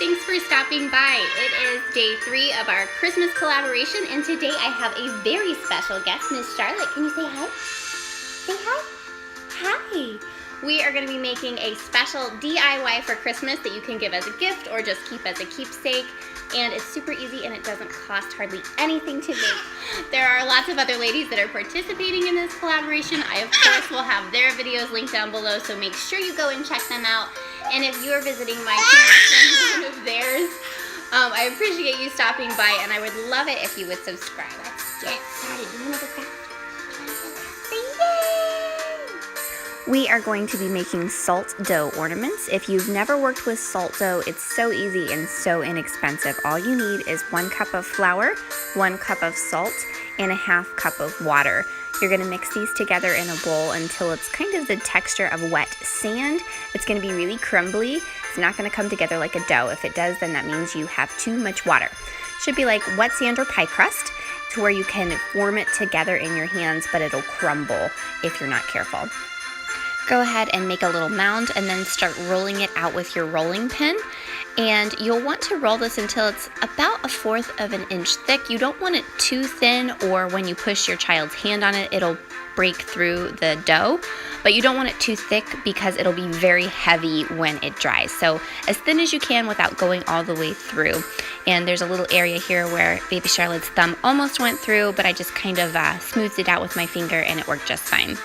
thanks for stopping by. It is day 3 of our Christmas collaboration, and today I have a very special guest, Miss Charlotte. Can you say hi? Say hi. Hi. We are going to be making a special DIY for Christmas that you can give as a gift or just keep as a keepsake. And it's super easy and it doesn't cost hardly anything to make. There are lots of other ladies that are participating in this collaboration. I, of course, will have their videos linked down below, so make sure you go and check them out. And if you are visiting my channel, one of theirs, I appreciate you stopping by, and I would love it if you would subscribe. Let's get started. You want to subscribe? We are going to be making salt dough ornaments. If you've never worked with salt dough, it's so easy and so inexpensive. All you need is 1 cup of flour, 1 cup of salt, and a 1/2 cup of water. You're going to mix these together in a bowl until it's kind of the texture of wet sand. It's going to be really crumbly. It's not going to come together like a dough. If it does, then that means you have too much water. Should be like wet sand or pie crust, to where you can form it together in your hands, but it'll crumble if you're not careful. Go ahead and make a little mound and then start rolling it out with your rolling pin. And you'll want to roll this until it's about 1/4 of an inch thick. You don't want it too thin, or when you push your child's hand on it, it'll break through the dough. But you don't want it too thick because it'll be very heavy when it dries. So as thin as you can without going all the way through. And there's a little area here where baby Charlotte's thumb almost went through, but I just kind of smoothed it out with my finger and it worked just fine.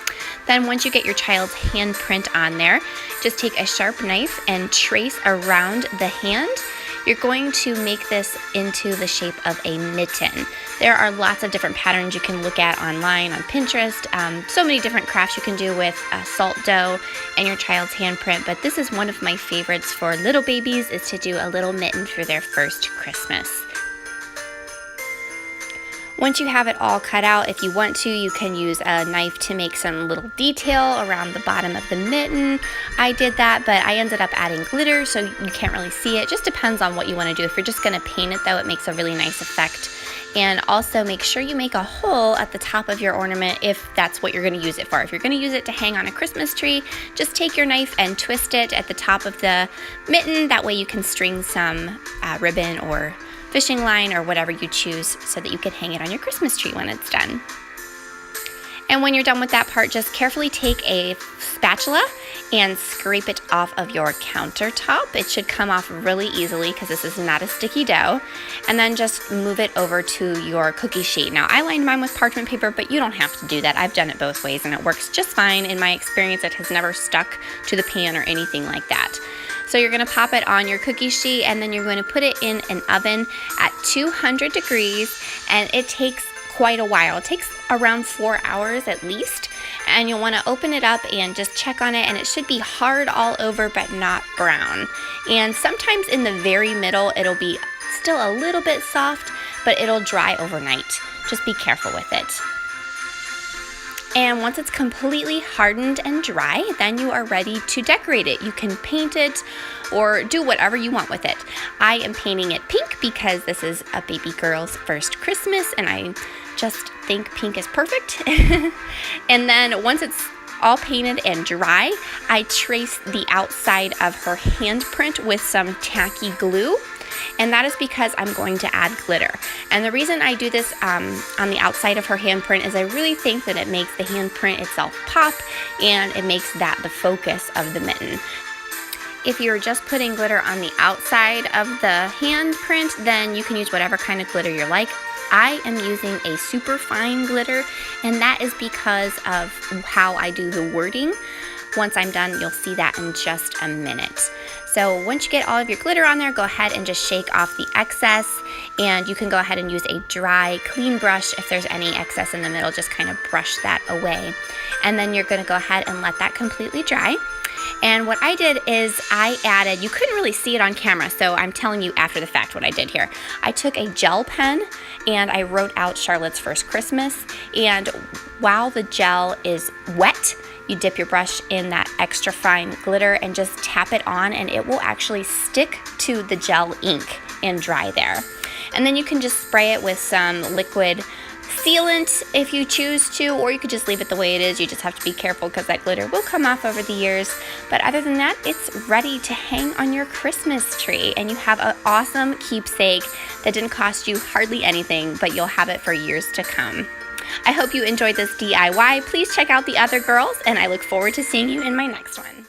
Then once you get your child's handprint on there, just take a sharp knife and trace around the hand. You're going to make this into the shape of a mitten. There are lots of different patterns you can look at online, on Pinterest. So many different crafts you can do with salt dough and your child's handprint, but this is one of my favorites for little babies, is to do a little mitten for their first Christmas. Once you have it all cut out, if you want to, you can use a knife to make some little detail around the bottom of the mitten. I did that, but I ended up adding glitter, so you can't really see it. Just depends on what you want to do. If you're just going to paint it, though, it makes a really nice effect. And also make sure you make a hole at the top of your ornament if that's what you're going to use it for. If you're going to use it to hang on a Christmas tree, just take your knife and twist it at the top of the mitten. That way you can string some ribbon or fishing line or whatever you choose so that you can hang it on your Christmas tree when it's done. And when you're done with that part, just carefully take a spatula and scrape it off of your countertop. It should come off really easily because this is not a sticky dough. And then just move it over to your cookie sheet. Now, I lined mine with parchment paper, but you don't have to do that. I've done it both ways and it works just fine. In my experience, it has never stuck to the pan or anything like that. So you're going to pop it on your cookie sheet, and then you're going to put it in an oven at 200 degrees, and it takes quite a while. It takes around 4 hours at least, and you'll want to open it up and just check on it, and it should be hard all over but not brown. And sometimes in the very middle it'll be still a little bit soft, but it'll dry overnight. Just be careful with it. And once it's completely hardened and dry, then you are ready to decorate it. You can paint it or do whatever you want with it. I am painting it pink because this is a baby girl's first Christmas, and I just think pink is perfect. And then once it's all painted and dry, I trace the outside of her handprint with some tacky glue. And that is because I'm going to add glitter. And the reason I do this on the outside of her handprint is I really think that it makes the handprint itself pop, and it makes that the focus of the mitten. If you're just putting glitter on the outside of the handprint, then you can use whatever kind of glitter you like. I am using a super fine glitter, and that is because of how I do the wording. Once I'm done, you'll see that in just a minute. So once you get all of your glitter on there, go ahead and just shake off the excess, and you can go ahead and use a dry, clean brush. If there's any excess in the middle, just kind of brush that away. And then you're going to go ahead and let that completely dry. And what I did is I added, you couldn't really see it on camera, so I'm telling you after the fact what I did here. I took a gel pen and I wrote out Charlotte's first Christmas, and while the gel is wet, you dip your brush in that extra fine glitter and just tap it on, and it will actually stick to the gel ink and dry there. And then you can just spray it with some liquid sealant if you choose to, or you could just leave it the way it is. You just have to be careful because that glitter will come off over the years. But other than that, it's ready to hang on your Christmas tree, and you have an awesome keepsake that didn't cost you hardly anything, but you'll have it for years to come. I hope you enjoyed this DIY. Please check out the other girls, and I look forward to seeing you in my next one.